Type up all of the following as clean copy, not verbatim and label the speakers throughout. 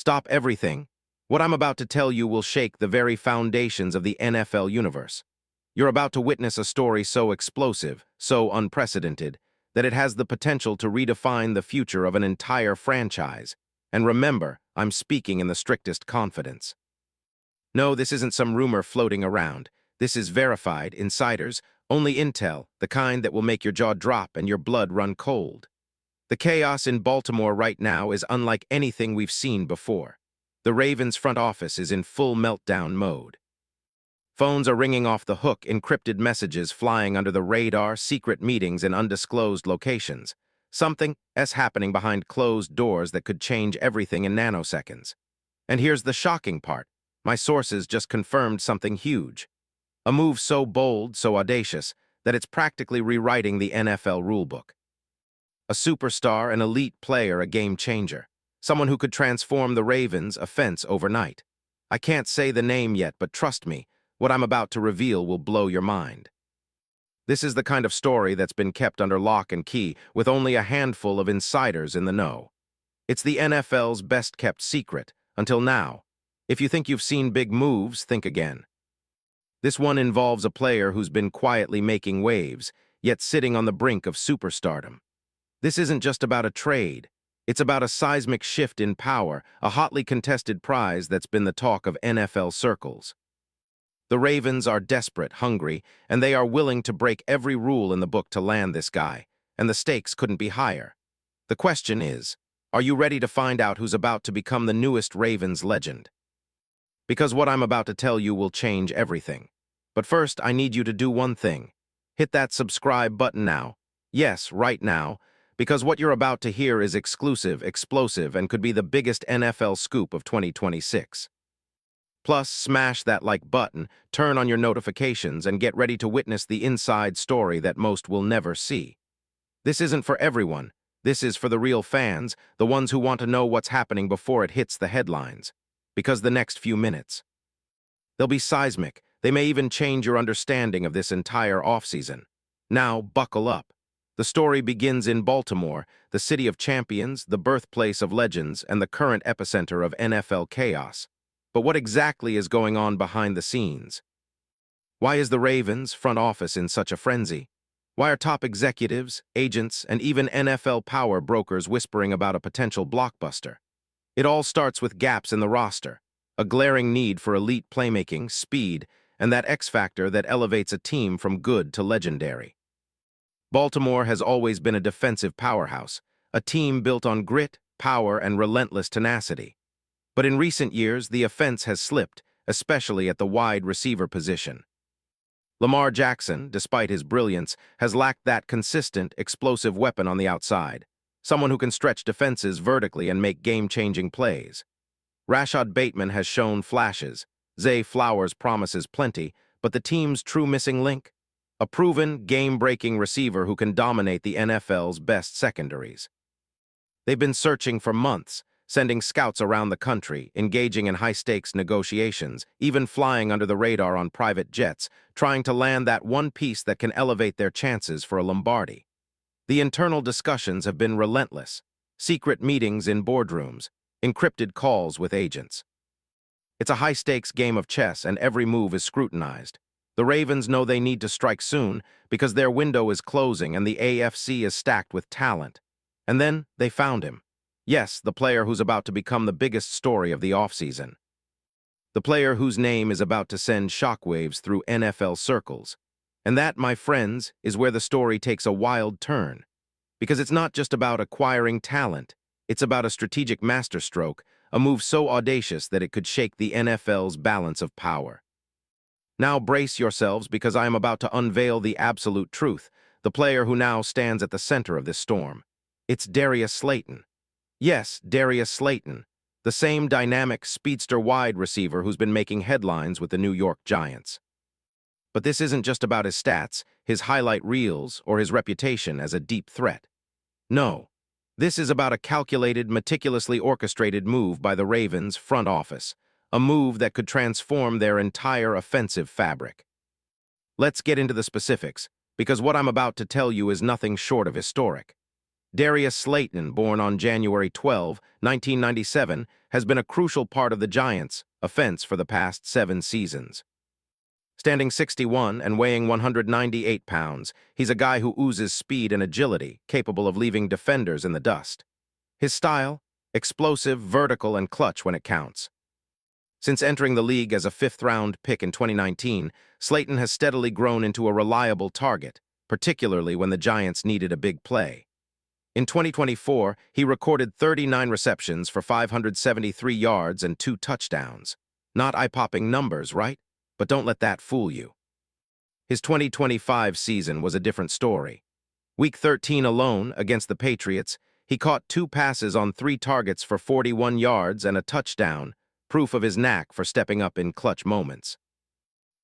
Speaker 1: Stop everything. What I'm about to tell you will shake the very foundations of the NFL universe. You're about to witness a story so explosive, so unprecedented, that it has the potential to redefine the future of an entire franchise. And remember, I'm speaking in the strictest confidence. No, this isn't some rumor floating around. This is verified, insiders, only intel, the kind that will make your jaw drop and your blood run cold. The chaos in Baltimore right now is unlike anything we've seen before. The Ravens front office is in full meltdown mode. Phones are ringing off the hook, encrypted messages flying under the radar, secret meetings in undisclosed locations. Something is happening behind closed doors that could change everything in nanoseconds. And here's the shocking part. My sources just confirmed something huge. A move so bold, so audacious, that it's practically rewriting the NFL rulebook. A superstar, an elite player, a game changer. Someone who could transform the Ravens' offense overnight. I can't say the name yet, but trust me, what I'm about to reveal will blow your mind. This is the kind of story that's been kept under lock and key, with only a handful of insiders in the know. It's the NFL's best-kept secret, until now. If you think you've seen big moves, think again. This one involves a player who's been quietly making waves, yet sitting on the brink of superstardom. This isn't just about a trade. It's about a seismic shift in power, a hotly contested prize that's been the talk of NFL circles. The Ravens are desperate, hungry, and they are willing to break every rule in the book to land this guy, and the stakes couldn't be higher. The question is, are you ready to find out who's about to become the newest Ravens legend? Because what I'm about to tell you will change everything. But first, I need you to do one thing. Hit that subscribe button now. Yes, right now, because what you're about to hear is exclusive, explosive, and could be the biggest NFL scoop of 2026. Plus, smash that like button, turn on your notifications, and get ready to witness the inside story that most will never see. This isn't for everyone. This is for the real fans, the ones who want to know what's happening before it hits the headlines. Because the next few minutes, they'll be seismic. They may even change your understanding of this entire offseason. Now, buckle up. The story begins in Baltimore, the city of champions, the birthplace of legends, and the current epicenter of NFL chaos. But what exactly is going on behind the scenes? Why is the Ravens front office in such a frenzy? Why are top executives, agents, and even NFL power brokers whispering about a potential blockbuster? It all starts with gaps in the roster, a glaring need for elite playmaking, speed, and that X factor that elevates a team from good to legendary. Baltimore has always been a defensive powerhouse, a team built on grit, power, and relentless tenacity. But in recent years, the offense has slipped, especially at the wide receiver position. Lamar Jackson, despite his brilliance, has lacked that consistent, explosive weapon on the outside, someone who can stretch defenses vertically and make game-changing plays. Rashad Bateman has shown flashes. Zay Flowers promises plenty, but the team's true missing link? A proven, game-breaking receiver who can dominate the NFL's best secondaries. They've been searching for months, sending scouts around the country, engaging in high-stakes negotiations, even flying under the radar on private jets, trying to land that one piece that can elevate their chances for a Lombardi. The internal discussions have been relentless. Secret meetings in boardrooms, encrypted calls with agents. It's a high-stakes game of chess, and every move is scrutinized. The Ravens know they need to strike soon because their window is closing and the AFC is stacked with talent. And then they found him. Yes, the player who's about to become the biggest story of the offseason. The player whose name is about to send shockwaves through NFL circles. And that, my friends, is where the story takes a wild turn. Because it's not just about acquiring talent. It's about a strategic masterstroke, a move so audacious that it could shake the NFL's balance of power. Now brace yourselves, because I am about to unveil the absolute truth, the player who now stands at the center of this storm. It's Darius Slayton. Yes, Darius Slayton, the same dynamic speedster wide receiver who's been making headlines with the New York Giants. But this isn't just about his stats, his highlight reels, or his reputation as a deep threat. No, this is about a calculated, meticulously orchestrated move by the Ravens' front office, a move that could transform their entire offensive fabric. Let's get into the specifics, because what I'm about to tell you is nothing short of historic. Darius Slayton, born on January 12, 1997, has been a crucial part of the Giants' offense for the past 7 seasons. Standing 61 and weighing 198 pounds, he's a guy who oozes speed and agility, capable of leaving defenders in the dust. His style? Explosive, vertical, and clutch when it counts. Since entering the league as a fifth-round pick in 2019, Slayton has steadily grown into a reliable target, particularly when the Giants needed a big play. In 2024, he recorded 39 receptions for 573 yards and 2 touchdowns. Not eye-popping numbers, right? But don't let that fool you. His 2025 season was a different story. Week 13 alone, against the Patriots, he caught 2 passes on 3 targets for 41 yards and a touchdown, proof of his knack for stepping up in clutch moments.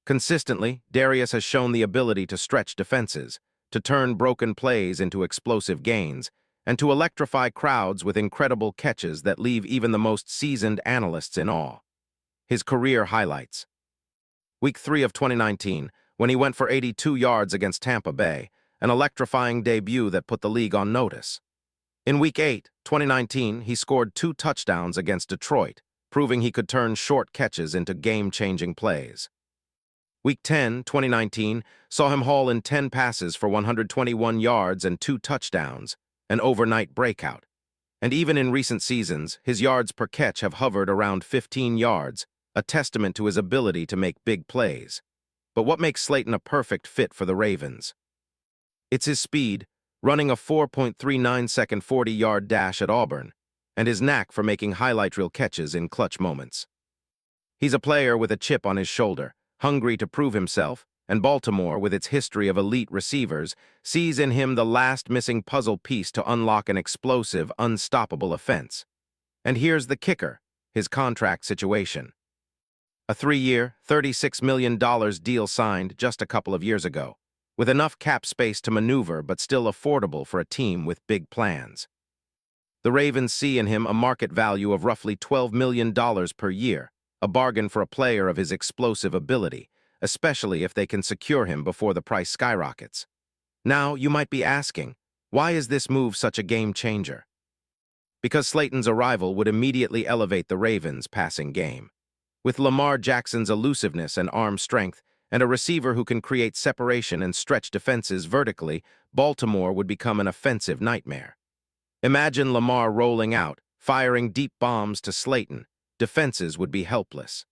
Speaker 1: Consistently, Darius has shown the ability to stretch defenses, to turn broken plays into explosive gains, and to electrify crowds with incredible catches that leave even the most seasoned analysts in awe. His career highlights. Week 3 of 2019, when he went for 82 yards against Tampa Bay, an electrifying debut that put the league on notice. In Week 8, 2019, he scored 2 touchdowns against Detroit, proving he could turn short catches into game-changing plays. Week 10, 2019, saw him haul in 10 passes for 121 yards and 2 touchdowns, an overnight breakout. And even in recent seasons, his yards per catch have hovered around 15 yards, a testament to his ability to make big plays. But what makes Slayton a perfect fit for the Ravens? It's his speed, running a 4.39-second 40-yard dash at Auburn, and his knack for making highlight reel catches in clutch moments. He's a player with a chip on his shoulder, hungry to prove himself, and Baltimore, with its history of elite receivers, sees in him the last missing puzzle piece to unlock an explosive, unstoppable offense. And here's the kicker, his contract situation. A 3-year, $36 million deal signed just a couple of years ago, with enough cap space to maneuver but still affordable for a team with big plans. The Ravens see in him a market value of roughly $12 million per year, a bargain for a player of his explosive ability, especially if they can secure him before the price skyrockets. Now, you might be asking, why is this move such a game changer? Because Slayton's arrival would immediately elevate the Ravens' passing game. With Lamar Jackson's elusiveness and arm strength, and a receiver who can create separation and stretch defenses vertically, Baltimore would become an offensive nightmare. Imagine Lamar rolling out, firing deep bombs to Slayton. Defenses would be helpless.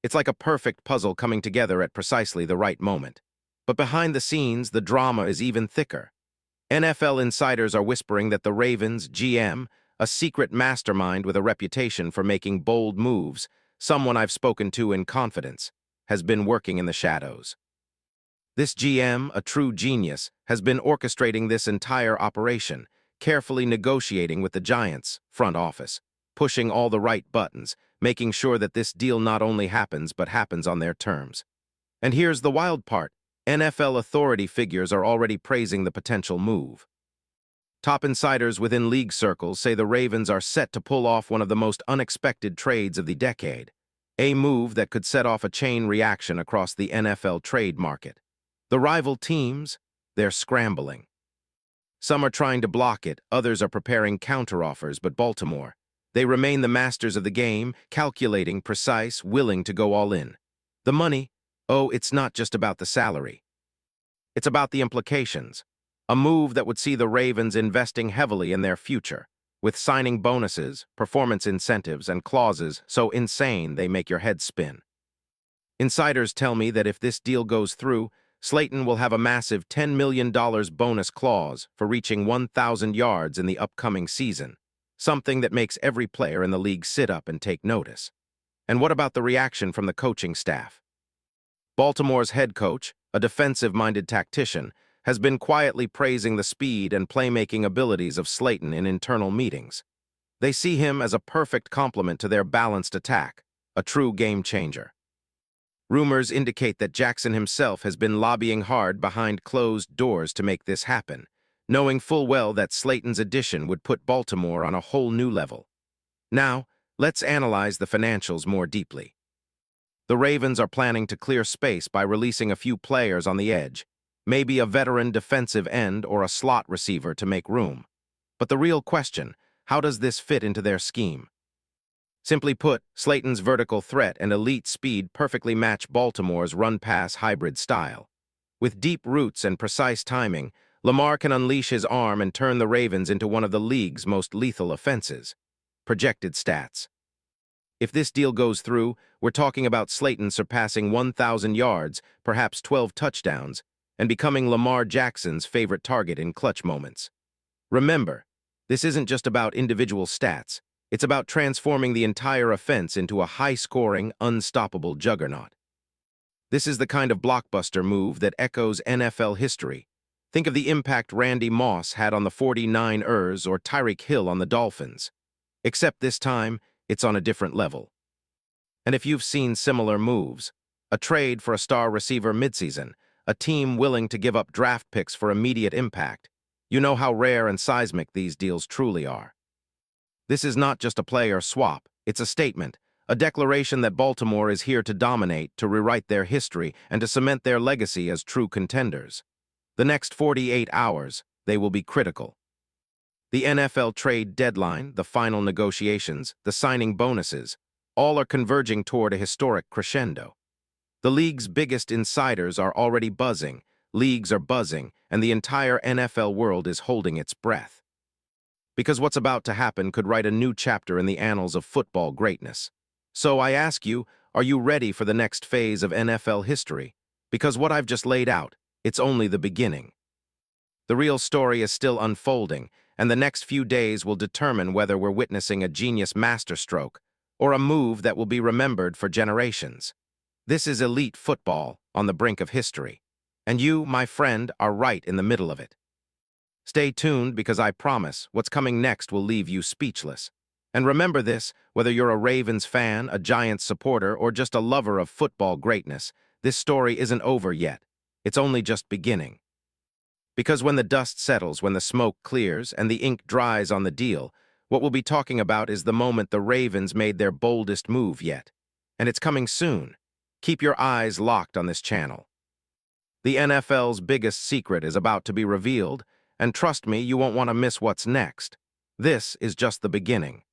Speaker 1: It's like a perfect puzzle coming together at precisely the right moment. But behind the scenes, the drama is even thicker. NFL insiders are whispering that the Ravens' GM, a secret mastermind with a reputation for making bold moves, someone I've spoken to in confidence, has been working in the shadows. This GM, a true genius, has been orchestrating this entire operation, carefully negotiating with the Giants' front office, pushing all the right buttons, making sure that this deal not only happens but happens on their terms. And here's the wild part. NFL authority figures are already praising the potential move. Top insiders within league circles say the Ravens are set to pull off one of the most unexpected trades of the decade, a move that could set off a chain reaction across the NFL trade market. The rival teams, they're scrambling. Some are trying to block it, others are preparing counteroffers, but Baltimore, they remain the masters of the game, calculating, precise, willing to go all in. The money, oh, it's not just about the salary. It's about the implications. A move that would see the Ravens investing heavily in their future, with signing bonuses, performance incentives, and clauses so insane they make your head spin. Insiders tell me that if this deal goes through, Slayton will have a massive $10 million bonus clause for reaching 1,000 yards in the upcoming season, something that makes every player in the league sit up and take notice. And what about the reaction from the coaching staff? Baltimore's head coach, a defensive-minded tactician, has been quietly praising the speed and playmaking abilities of Slayton in internal meetings. They see him as a perfect complement to their balanced attack, a true game-changer. Rumors indicate that Jackson himself has been lobbying hard behind closed doors to make this happen, knowing full well that Slayton's addition would put Baltimore on a whole new level. Now, let's analyze the financials more deeply. The Ravens are planning to clear space by releasing a few players on the edge, maybe a veteran defensive end or a slot receiver to make room. But the real question, how does this fit into their scheme? Simply put, Slayton's vertical threat and elite speed perfectly match Baltimore's run-pass hybrid style. With deep roots and precise timing, Lamar can unleash his arm and turn the Ravens into one of the league's most lethal offenses. Projected stats. If this deal goes through, we're talking about Slayton surpassing 1,000 yards, perhaps 12 touchdowns, and becoming Lamar Jackson's favorite target in clutch moments. Remember, this isn't just about individual stats. It's about transforming the entire offense into a high-scoring, unstoppable juggernaut. This is the kind of blockbuster move that echoes NFL history. Think of the impact Randy Moss had on the 49ers or Tyreek Hill on the Dolphins. Except this time, it's on a different level. And if you've seen similar moves, a trade for a star receiver midseason, a team willing to give up draft picks for immediate impact, you know how rare and seismic these deals truly are. This is not just a player swap, it's a statement, a declaration that Baltimore is here to dominate, to rewrite their history, and to cement their legacy as true contenders. The next 48 hours, they will be critical. The NFL trade deadline, the final negotiations, the signing bonuses, all are converging toward a historic crescendo. The league's biggest insiders are already buzzing, leagues are buzzing, and the entire NFL world is holding its breath. Because what's about to happen could write a new chapter in the annals of football greatness. So I ask you, are you ready for the next phase of NFL history? Because what I've just laid out, it's only the beginning. The real story is still unfolding, and the next few days will determine whether we're witnessing a genius masterstroke or a move that will be remembered for generations. This is elite football on the brink of history, and you, my friend, are right in the middle of it. Stay tuned because I promise what's coming next will leave you speechless. And remember this, whether you're a Ravens fan, a Giants supporter, or just a lover of football greatness, this story isn't over yet. It's only just beginning. Because when the dust settles, when the smoke clears, and the ink dries on the deal, what we'll be talking about is the moment the Ravens made their boldest move yet. And it's coming soon. Keep your eyes locked on this channel. The NFL's biggest secret is about to be revealed, and trust me, you won't want to miss what's next. This is just the beginning.